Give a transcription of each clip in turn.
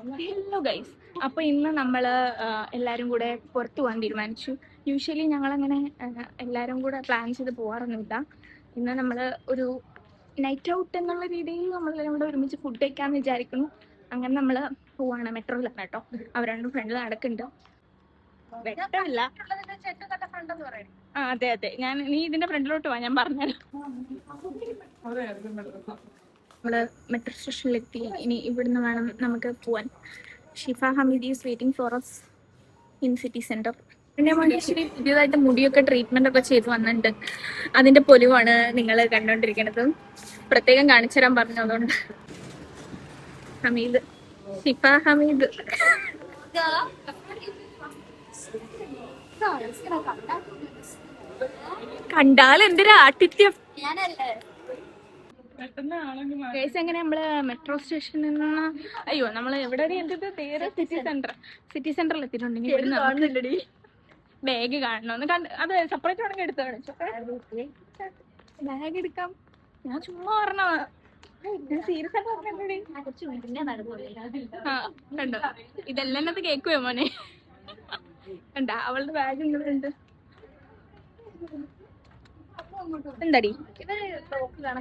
Hello guys, അപ്പൊ ഇന്ന് നമ്മള് എല്ലാരും കൂടെ പുറത്തു പോകാൻ തീരുമാനിച്ചു. യൂഷ്വലി ഞങ്ങളങ്ങനെ എല്ലാരും കൂടെ പ്ലാൻ ചെയ്ത് പോകാറൊന്നുമില്ല. ഇന്ന് നമ്മള് ഒരു നൈറ്റ് ഔട്ട് എന്നുള്ള രീതിയിൽ നമ്മളെല്ലാം കൂടെ ഒരുമിച്ച് ഫുഡ് കഴിക്കാന്ന് വിചാരിക്കുന്നു. അങ്ങനെ നമ്മള് പോവാണ്. മെട്രോയിലാണ് കേട്ടോ. അവർ രണ്ടും ഫ്രണ്ടിൽ നടക്കുന്നുണ്ട്. വെട്ടമില്ല. ആ അതെ അതെ, നീ ഇതിന്റെ ഫ്രണ്ടിലോട്ട് വാ, ഞാൻ പറഞ്ഞുതരാം. നമ്മള് മെട്രോ സ്റ്റേഷനിലെത്തി. ഇനി ഇവിടുന്ന് വേണം നമുക്ക് പോവാൻ. Shifa Hameed is waiting for us in city centre. പിന്നെ മഹേശ്വരി പുതിയതായിട്ട് മുടിയൊക്കെ ട്രീറ്റ്മെന്റ് ഒക്കെ ചെയ്ത് വന്നിട്ടുണ്ട്. അതിന്റെ പൊലിവാണ് നിങ്ങൾ കണ്ടോണ്ടിരിക്കുന്നത്. പ്രത്യേകം കാണിച്ചു തരാൻ പറഞ്ഞു. അതുകൊണ്ട് ഹമീദ്, ഷിഫ ഹമീദ്. കണ്ടാൽ എന്തൊരു ആട്ടിത്യം. എങ്ങനെ നമ്മള് മെട്രോ സ്റ്റേഷനിൽ നിന്ന് അയ്യോ നമ്മള് എവിടെ എത്തിയത്? നേരെ സിറ്റി സെന്ററിൽ എത്തിയിട്ടുണ്ടെങ്കിൽ ബാഗ് കാണണമെന്ന് അത് സെപ്പറേറ്റ് ആണെങ്കിൽ എടുത്ത് കാണിച്ചോ. ബാഗ് എടുക്കാം. ഞാൻ ചുമ്മാ പറഞ്ഞതാ. സീരിയസ് ആയിട്ട് പറഞ്ഞേ. ആ കണ്ടോ, ഇതെല്ലാം അത് കേക്കുവോ മോനെ? കണ്ട അവളുടെ ബാഗ് ഇങ്ങോട്ടുണ്ട്. എന്താടി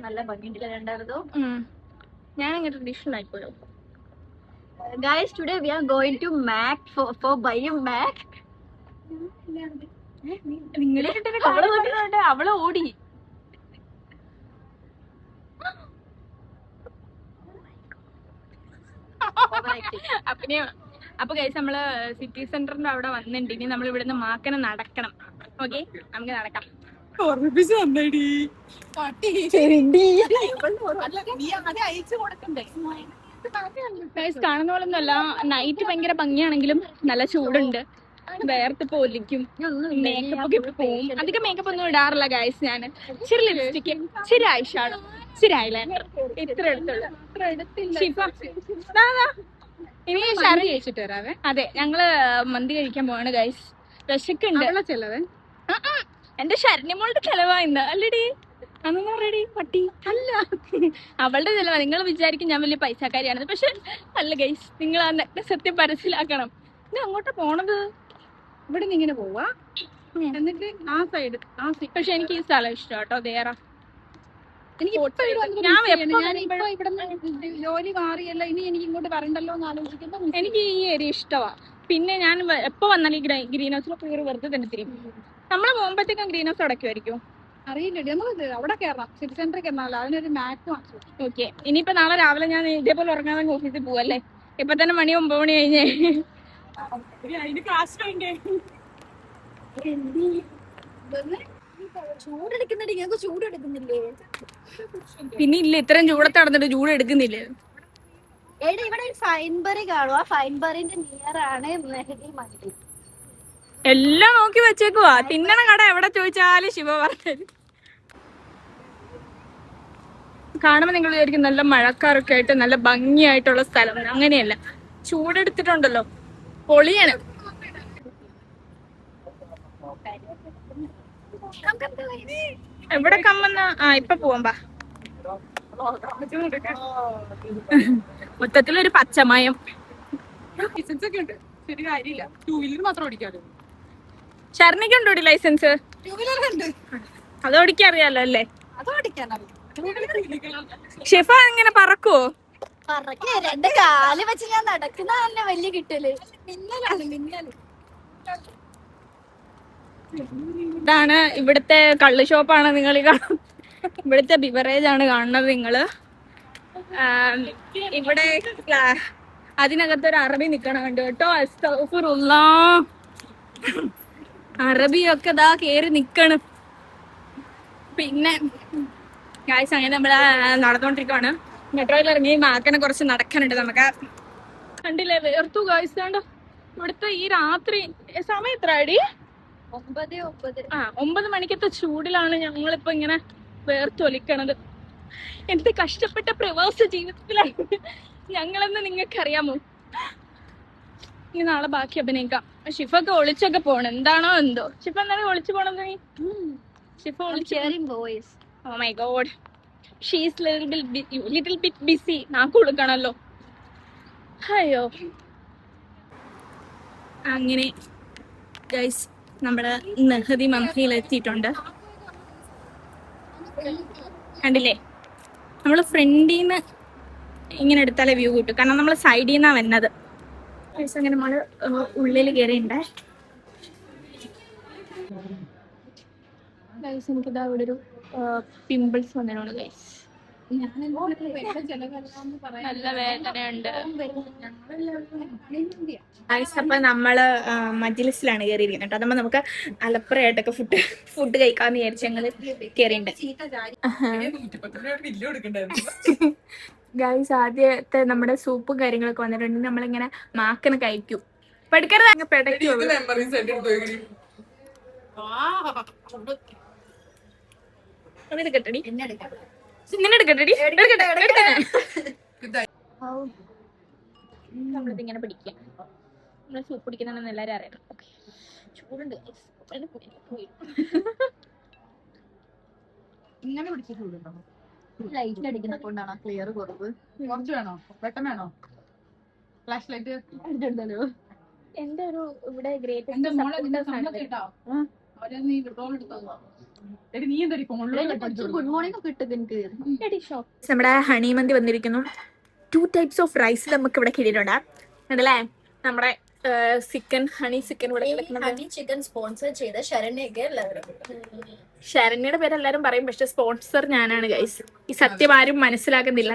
നല്ല ഭംഗിയുണ്ടല്ലോ രണ്ടാമതോ. ഞാൻ അങ്ങനെ traditional ആയിപ്പോയോ. Guys, today we are going to Mac for buying Mac. നിങ്ങളെ അവള് ഓടി. അപ്പൊ ഗൈസ് നമ്മള് സിറ്റി സെന്ററിന്റെ അവിടെ വന്നിട്ടുണ്ട്. ഇനി നമ്മൾ ഇവിടുന്ന് മാക്കനെ നടക്കണം. ഓക്കെ, നമുക്ക് നടക്കാം. കാണുന്ന പോലൊന്നുമല്ല. നൈറ്റ് ഭയങ്കര ഭംഗിയാണെങ്കിലും നല്ല ചൂടുണ്ട്. വേർത്ത് പൊലിക്കും. മേക്കപ്പ് ഒക്കെ പോവും. അധികം മേക്കപ്പ് ഒന്നും ഇടാറില്ല ഗൈസ്. ഞാൻ ഇച്ചിരി ലിപ്സ്റ്റിക്, ഇച്ചിരി ഐഷാഡോ, ഇച്ചിരി ഐലൈനർ, ഇത്ര എടുത്തുള്ളൂ. ഇനി ഷറി കഴിച്ചിട്ട് വരാവേ. അതെ, ഞങ്ങള് മന്തി കഴിക്കാൻ പോവാണ് ഗൈസ്. വിശക്കുണ്ട്. ചെലവ് എന്റെ ശരണ്യമോളുടെ ചെലവാ ഇന്ന്. അല്ലടി അന്ന് പറയടി പട്ടി. അല്ല, അവളുടെ ചെലവാ. നിങ്ങൾ വിചാരിക്കും ഞാൻ വലിയ പൈസക്കാരിയാണെന്ന്. പക്ഷെ അല്ല ഗൈസ്, നിങ്ങൾ ആ സത്യം മനസ്സിലാക്കണം. ഇത് അങ്ങോട്ടാ പോണത്. ഇവിടെ നിന്ന് ഇങ്ങനെ പോവാ, എന്നിട്ട് ആ സൈഡ്. പക്ഷെ എനിക്ക് ഈ സ്ഥലം ഇഷ്ടം കേട്ടോ. ദേറ ജോലി മാറിയല്ല, ഇനി എനിക്ക് ഇങ്ങോട്ട് വരണ്ടല്ലോ എന്ന് ആലോചിക്കുമ്പോ എനിക്ക് ഈ ഏരിയ ഇഷ്ടമാ. പിന്നെ ഞാൻ എപ്പോ വന്നാലും ഈ ഗ്രീൻ ഹൗസിൽ കയറി വെറുതെ തന്നെ തിരിയും. നമ്മള് പോകുമ്പോഴത്തേക്കും ഗ്രീൻ ഹൗസ് അടയ്ക്കുമായിരിക്കും. അറിയില്ലടി, നമുക്ക് അവിടെ കയറാം. സിറ്റി സെന്ററിൽ കയറണമല്ലോ, അതിനൊരു മാപ്പ് വാങ്ങിച്ചു. ഓക്കെ, ഇനിയിപ്പോ നാളെ രാവിലെ ഞാൻ ഇതേപോലെ ഉറങ്ങാതെ ഓഫീസിൽ പോവല്ലേ. ഇപ്പൊ തന്നെ മണി 9 മണി കഴിഞ്ഞേ. പിന്നെ ഇല്ല, ഇത്രയും ചൂടത്ത് നടന്നിട്ട് ചൂട് എടുക്കുന്നില്ലേ? ഇവിടെ ഫൈൻബറി കാണുക. ഫൈൻബറിന്റെ നിയർ ആണ് മെഹദി മന്തി. എല്ലാം നോക്കി വെച്ചേക്കുവാ. തിന്നണ കട എവിടെ ചോദിച്ചാലും ശിവ പറഞ്ഞത്. കാണുമ്പോ നിങ്ങൾ വിചാരിക്കും നല്ല മഴക്കാരൊക്കെ ആയിട്ട് നല്ല ഭംഗിയായിട്ടുള്ള സ്ഥലം. അങ്ങനെയല്ല, ചൂടെടുത്തിട്ടുണ്ടല്ലോ പൊളിയാണ്. എവിടെ കമ്മെന്ന ഇപ്പൊ പോവാ. മൊത്തത്തിലൊരു പച്ചമയം. ശരണിക്കുണ്ടോ ലൈസൻസ്? അത് ഓടിക്കറിയാലോ അല്ലേ? ഷിഫ ഇങ്ങനെ പറക്കുവോ? രണ്ട് കാല് വെച്ച് ഞാൻ നടക്കുന്ന തന്നെ വലിയ കിട്ടല്. ഇതാണ് ഇവിടുത്തെ കള്ള് ഷോപ്പാണ് നിങ്ങൾ കാണുന്നത്. ഇവിടുത്തെ ബിവറേജ് ആണ് കാണുന്നത് നിങ്ങള്. ഇവിടെ അതിനകത്തൊരു അറബി നിക്കണം കണ്ടു കേട്ടോ. അസ്തഗ്ഫിറുല്ലാഹ്. അറബിയൊക്കെ ദാ കേറി നിക്കണം. പിന്നെ ഗായ്സ് അങ്ങനെ നമ്മള് നടന്നുകൊണ്ടിരിക്കുവാണ്. മെട്രോയിൽ ഇറങ്ങി മാക്കനെ കുറച്ച് നടക്കാനുണ്ട് നമുക്ക്. കണ്ടില്ലേ, വേർത്തു ഗായ്സ്. കണ്ടോ ഇവിടുത്തെ ഈ രാത്രി സമയം എത്ര അടി? 9 മണിക്കത്തെ ചൂടിലാണ് ഞങ്ങളിപ്പോ ഇങ്ങനെ വേർത്തൊലിക്കണത്. എന്ത് കഷ്ടപ്പെട്ട പ്രവാസ ജീവിതത്തിലാണ് ഞങ്ങളെന്ന് നിങ്ങൾക്കറിയാമോ? ഇനി നാളെ ബാക്കി അഭിനയിക്കാം. ഷിഫൊക്കെ ഒളിച്ചൊക്കെ പോണം. എന്താണോ എന്തോ. ഷിഫ എന്താണ് ഒളിച്ചു പോണത്? Shifa oh my God, she is little bit busy. നാക്ക് കൊടുക്കണല്ലോ. അയ്യോ അങ്ങനെ ഗൈസ് നമ്മുടെ നെഹദി മന്തിയിൽ എത്തിയിട്ടുണ്ട്. കണ്ടില്ലേ, നമ്മള് ഫ്രണ്ടിൽ നിന്ന് ഇങ്ങനെ എടുത്താലേ വ്യൂ കിട്ടും, കാരണം നമ്മള് സൈഡിൽ നിന്നാ വരുന്നത്. ഗൈസ് അങ്ങനെ നമ്മള് ഉള്ളിൽ കയറിയുണ്ടേ. ഗൈസ് എനിക്കിതാ ഇവിടെ ഒരു പിമ്പിൾസ് വന്നതാണ് ഗൈസ്. നല്ല വേദനയുണ്ട് ഗൈസ്. അപ്പൊ നമ്മള് മജ്ലിസിലാണ് കയറിയിരിക്കുന്നത് കേട്ടോ. അതുമ്പോ നമുക്ക് അലപ്പുറയായിട്ടൊക്കെ ഫുഡ് കഴിക്കാന്ന് വിചാരിച്ച് ഞങ്ങള് കയറിയുണ്ട് ഗൈസ്. ആദ്യത്തെ നമ്മുടെ സൂപ്പും കാര്യങ്ങളൊക്കെ വന്നിട്ടുണ്ടെങ്കിൽ നമ്മളിങ്ങനെ മാക്കന് കഴിക്കും. പെടുക്കരുത്, അങ്ങ് പെടയ്ക്കും. നമ്മളിതിങ്ങനെ പിടിക്കാം. നമ്മള് സൂപ്പ് പിടിക്കുന്നുണ്ടെന്ന് എല്ലാരും അറിയണം. ചൂടുണ്ട് ഇങ്ങനെ പിടിച്ച് ചൂടുണ്ടോ? ലൈറ്റ് അടിക്കുന്ന കൊണ്ടാണോ ക്ലിയർ കുറവ്? കുറച്ച് വേണോ? പെട്ടെന്ന് വേണോ? ഫ്ലാഷ് ലൈറ്റ് അടിച്ചെടുത്തല്ലോ. എന്റെ ഒരു ഇവിടെ ഗ്രേറ്റ് ഗുഡ് മോർണിംഗ് ഒക്കെ ഇട്ടത് എനിക്ക്. നമ്മുടെ ഹണി മന്തി വന്നിരിക്കുന്നു. 2 types ഓഫ് റൈസ് നമുക്ക് ഇവിടെ കിട്ടിയിട്ടുണ്ട് അതല്ലേ. നമ്മുടെ ചിക്കൻ ഹണി ചിക്കൻ ഇവിടെ ഹണി ചിക്കൻ സ്പോൺസർ ചെയ്ത ശരണ്യയുടെ പേര് എല്ലാരും പറയും, പക്ഷെ സ്പോൺസർ ഞാനാണ് ഗൈസ്. ഈ സത്യം ആരും മനസ്സിലാക്കുന്നില്ല.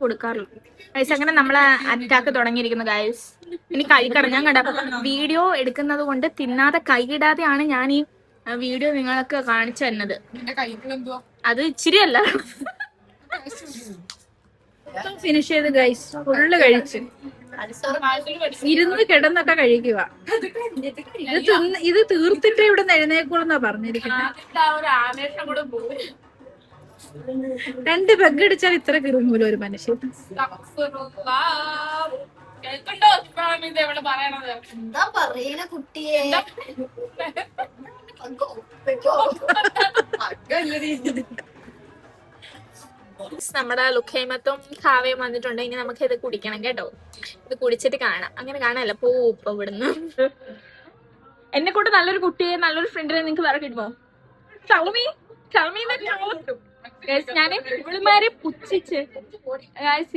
കൊടുക്കാറുള്ളൂ ഗൈസ്. അങ്ങനെ നമ്മളെ അറ്റാക്ക് തുടങ്ങിയിരിക്കുന്നു ഗൈസ്. ഇനി കഴിക്കണം. ഞാൻ കണ്ട വീഡിയോ എടുക്കുന്നത് കൊണ്ട് തിന്നാതെ കൈയിടാതെയാണ് ഞാൻ ഈ വീഡിയോ നിങ്ങൾക്ക് കാണിച്ചു തന്നത്. അത് ഇച്ചിരി അല്ല, ഫിനിഷ് ചെയ്ത് ഗൈസ്. ഫുള്ള് കഴിച്ച് ഇരുന്ന് കിടന്നൊക്കെ കഴിക്കുക. ഇത് തീർത്തിട്ട് ഇവിടെ എഴുന്നേക്കുള്ളൂന്നാ പറഞ്ഞിരിക്കുന്നത്. 2 പെഗ് അടിച്ചാൽ ഇത്ര കിറുങ്ങൂല ഒരു മനുഷ്യൻ. എന്താ പറയണ കുട്ടിയെ? നമ്മുടെ ലുഖൈമത്തും ഖാവയും വന്നിട്ടുണ്ട്. ഇനി നമുക്ക് ഇത് കുടിക്കണം കേട്ടോ. ഇത് കുടിച്ചിട്ട് കാണാം. അങ്ങനെ കാണാനല്ല, ഇപ്പൊ ഇവിടുന്ന്. എന്നെ കൊണ്ട് നല്ലൊരു കുട്ടിയെ, നല്ലൊരു ഫ്രണ്ടിനെ നിങ്ങക്ക് വേറെ കിട്ടുമോ? ഞാന്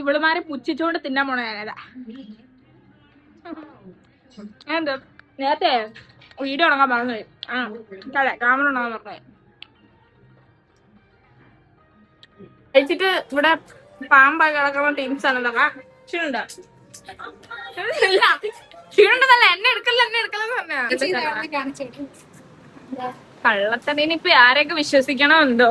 ഇവളുമാരെ പുച്ഛിച്ചോണ്ട് തിന്നാൻ പോണ ഞാനതാ. എന്താ നേരത്തെ വീഡിയോ ഉണങ്ങാൻ പറഞ്ഞു. ക്യാമറ ഉണങ്ങാൻ പറഞ്ഞു. കഴിച്ചിട്ട് ഇവിടെ പാമ്പായി കിടക്കുന്ന ടീംസ് ആണ് ഇതൊക്കെ. ക്ഷീണുണ്ടല്ല, എന്നെ എടുക്കലെന്ന് പറഞ്ഞ കള്ളത്തടീന് ഇപ്പൊ ആരെയൊക്കെ വിശ്വസിക്കണോ എന്തോ.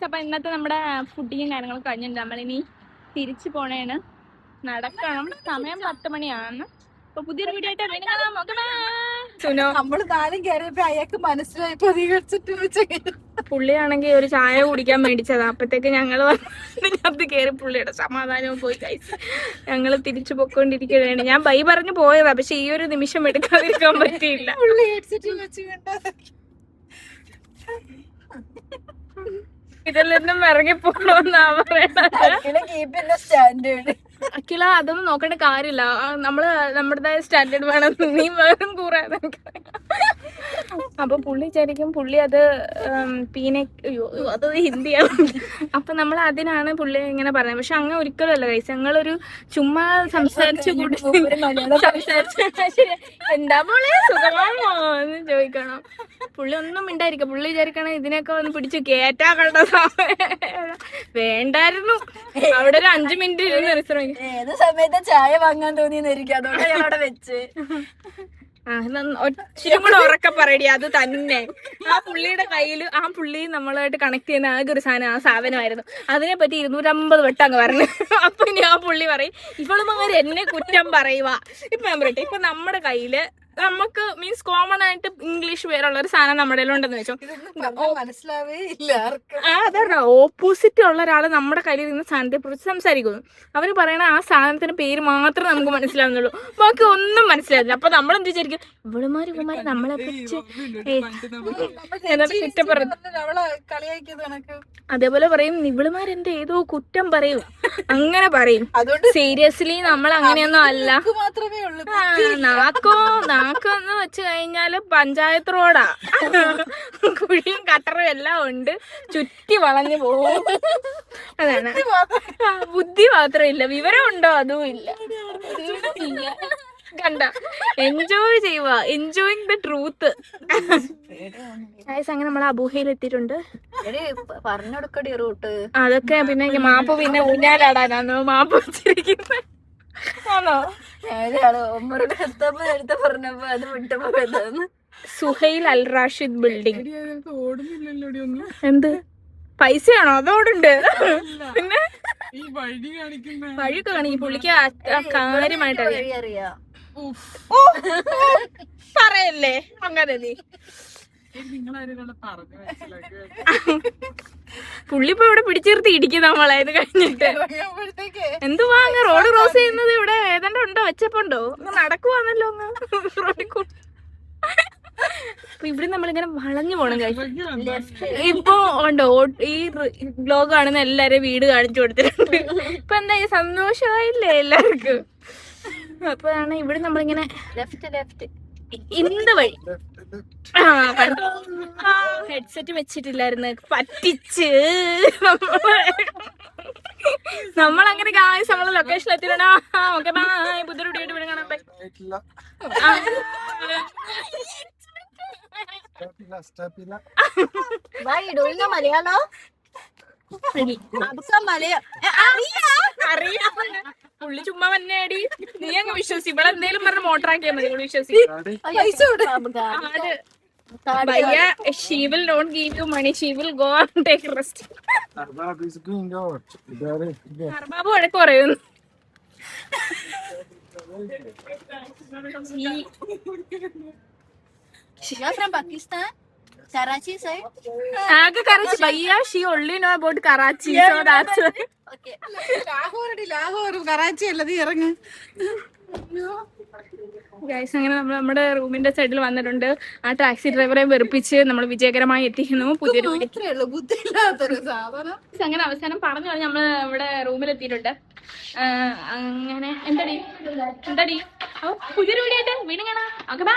അപ്പൊ ഇന്നത്തെ നമ്മുടെ ഫുഡിങ്ങും കാര്യങ്ങളൊക്കെ കഴിഞ്ഞിട്ടുണ്ട്. നമ്മളിനി തിരിച്ചു പോണേണ്. നടക്കണം. സമയം 10 മണിയാണ്. അപ്പൊ പുതിയൊരു വീഡിയോ ആയിട്ട് നമ്മള് താനും കയറിയപ്പോ അയാൾക്ക് മനസ്സിലായി പ്രതികരിച്ചിട്ട്. പുള്ളിയാണെങ്കിൽ ഒരു ചായ കുടിക്കാൻ മേടിച്ചതാ. അപ്പത്തേക്ക് ഞങ്ങള് അത് കയറി പുള്ളിയുടെ സമാധാനവും പോയി കഴിച്ചു. ഞങ്ങള് തിരിച്ചു പൊക്കോണ്ടിരിക്കുകയാണ്. ഞാൻ ബൈ പറഞ്ഞു പോയതാ, പക്ഷെ ഈ ഒരു നിമിഷം എടുക്കാതിരിക്കാൻ പറ്റിയില്ല. ഇതെല്ലാം ഇറങ്ങിപ്പോണോന്നാ പറയണത്. അഖില അതൊന്നും നോക്കേണ്ട കാര്യമില്ല. നമ്മള് നമ്മുടേതായ സ്റ്റാൻഡേർഡ് വേണം. നീ വേറും കൂറാതെ. അപ്പൊ പുള്ളി വിചാരിക്കും പുള്ളി അത് പീനെ അത് ഹിന്ദിയാണ്. അപ്പൊ നമ്മൾ അതിനാണ് പുള്ളി ഇങ്ങനെ പറയുന്നത്. പക്ഷെ അങ്ങനെ ഒരിക്കലും അല്ല കൈസ്. ഞങ്ങളൊരു ചുമ്മാ സംസാരിച്ചു എന്താ പോലെ സുഖമാണോ എന്ന് ചോദിക്കണം. പുള്ളി ഒന്നും മിണ്ടായിരിക്കും. പുള്ളി വിചാരിക്കണം ഇതിനൊക്കെ ഒന്ന് പിടിച്ച് കേറ്റാ കണ്ട വേണ്ടായിരുന്നു. അവിടെ ഒരു 5 മിനിറ്റ് ഇരുന്ന് റിസർവ്. ഏത് സമയത്ത് ചായ വാങ്ങാൻ തോന്നിയെന്നിരിക്കും. അതുകൊണ്ട് ഞാൻ അവിടെ വെച്ച് ഒച്ചിരി കൂടെ ഉറക്കെ പറയടി. അത് തന്നെ ആ പുള്ളിയുടെ കയ്യില് ആ പുള്ളി നമ്മളായിട്ട് കണക്ട് ചെയ്യുന്ന ആകെ ഒരു സാധനം ആ സാധനമായിരുന്നു. അതിനെ പറ്റി 250 വട്ടം അങ്ങ് പറഞ്ഞു. അപ്പൊ ഇനി ആ പുള്ളി പറയും ഇവളുമാര് എന്നെ കുറ്റം പറയുക. ഇപ്പൊ ഞാൻ പറയട്ടെ, ഇപ്പൊ നമ്മുടെ കയ്യില് നമുക്ക് മീൻസ് കോമൺ ആയിട്ട് ഇംഗ്ലീഷ് പേരുള്ള ഒരു സാധനം നമ്മുടെ ഉണ്ടെന്ന് വെച്ചോ. മനസ്സിലാവേ ഇല്ല അതാണ് ഓപ്പോസിറ്റ് ഉള്ള ഒരാള് നമ്മുടെ കയ്യിൽ നിന്ന് സാധനത്തെ കുറിച്ച് സംസാരിക്കുന്നു. അവര് പറയണ ആ സാധനത്തിന്റെ പേര് മാത്രമേ നമുക്ക് മനസ്സിലാവുന്നുള്ളൂ, ബാക്കി ഒന്നും മനസ്സിലാവില്ല. അപ്പൊ നമ്മൾ എന്ത് വിചാരിക്കും, ഇവളുമാര് നമ്മളെ കുറിച്ച് കുറ്റം പറയും. അതേപോലെ പറയും ഇവളുമാരെന്റെ ഏതോ കുറ്റം പറയും, അങ്ങനെ പറയും. സീരിയസ്ലി നമ്മൾ അങ്ങനെയൊന്നും അല്ല. നാക്കെന്ന് വെച്ച് കഴിഞ്ഞാല് പഞ്ചായത്ത് റോഡാ, കുഴിയും കട്ടറും എല്ലാം ഉണ്ട്, ചുറ്റി വളഞ്ഞു പോകും. അതാണ്, ബുദ്ധി മാത്രമില്ല, വിവരം ഉണ്ടോ അതും ഇല്ല. കണ്ട, എൻജോയ് ചെയ്യുക, എൻജോയിങ് ദ ട്രൂത്ത്. അങ്ങനെ നമ്മൾ അബൂഹയിൽ എത്തിയിട്ടുണ്ട്. പറഞ്ഞെടുക്കടി റൂട്ട് അതൊക്കെ പിന്നെ മാപ്പ് പിന്നെ ഊഞ്ഞാലാടാനാണോ മാപ്പ് വെച്ചിരിക്കുന്നത് ആണോ? പറഞ്ഞപ്പോ അത് വിട്ടപ്പോ സുഹൈൽ അൽ റാഷിദ് ബിൽഡിംഗ്. എന്ത് പൈസയാണോ? അതോടുണ്ട്. പിന്നെ വഴി കാണിക്കും പുള്ളിക്ക് കാര്യമായിട്ട് അറിയാം. പറയല്ലേ അങ്ങനെ. നീ പുള്ളി ഇപ്പൊ ഇവിടെ പിടിച്ചിർത്തി ഇടിക്കും നമ്മളെ. ഇത് കഴിഞ്ഞിട്ട് എന്ത് വാങ്ങ റോഡ് ക്രോസ് ചെയ്യുന്നത് ഇവിടെ ഏതാണ്ട് ഉണ്ടോ, വെച്ചപ്പോണ്ടോ നടക്കുവാന്നല്ലോ ഒന്ന് റോഡിൽ കൂടെ. അപ്പൊ ഇവിടെ നമ്മളിങ്ങനെ വളഞ്ഞു പോണം. ഇപ്പൊ ഉണ്ടോ ഈ ബ്ലോഗ് കാണുന്ന എല്ലാരും വീട് കാണിച്ചു കൊടുത്തിട്ടുണ്ട്. ഇപ്പൊ എന്താ സന്തോഷമായില്ലേ എല്ലാവർക്കും? അപ്പോഴാണ് ഇവിടെ നമ്മളിങ്ങനെ ലെഫ്റ്റ് ഇന്ത് വഴി ഹെഡ്സെറ്റ് വെച്ചിട്ടില്ലായിരുന്നു, പറ്റിച്ച് നമ്മളങ്ങനെ ഗായ്സ് നമ്മളെ ലൊക്കേഷൻ എത്തിയിട്ടാ. ഓക്കെ ബൈ, പുതിയൊരു വീഡിയോ കാണാൻ ബൈ. മലയാളം അറിയാം, പുള്ളി ചുമ്മാ വന്നേടി. നീ അങ്ങ് വിശ്വസി, ഇവിടെ എന്തേലും പറഞ്ഞ് മോട്ടറാക്കിയാ മതി, വിശ്വസി. ഭയ്യ, she will not give you money, she will go and take rest. അർബാബ് വഴക്ക് പറയുന്നു. Pakistan Karachi side? Karachi. Bhaiya, she only know about Karachi, so that's why. Okay. Lahore, Karachi alladhi irangu. Guys, അങ്ങനെ നമ്മൾ നമ്മുടെ റൂമിന്റെ സൈഡിൽ വന്നിട്ടുണ്ട്. ആ ടാക്സി ഡ്രൈവറെ വെറുപ്പിച്ച് നമ്മൾ വിജയകരമായി എത്തിക്കുന്നു. പുതിയൊരു അങ്ങനെ അവസാനം പറഞ്ഞു നമ്മൾ നമ്മുടെ റൂമിലെത്തിയിട്ടുണ്ട്. അങ്ങനെ എന്താടി പുതിയൊരു വീഡിയോ ആയിട്ട് വീണ്ടും കാണാം. Okay bye.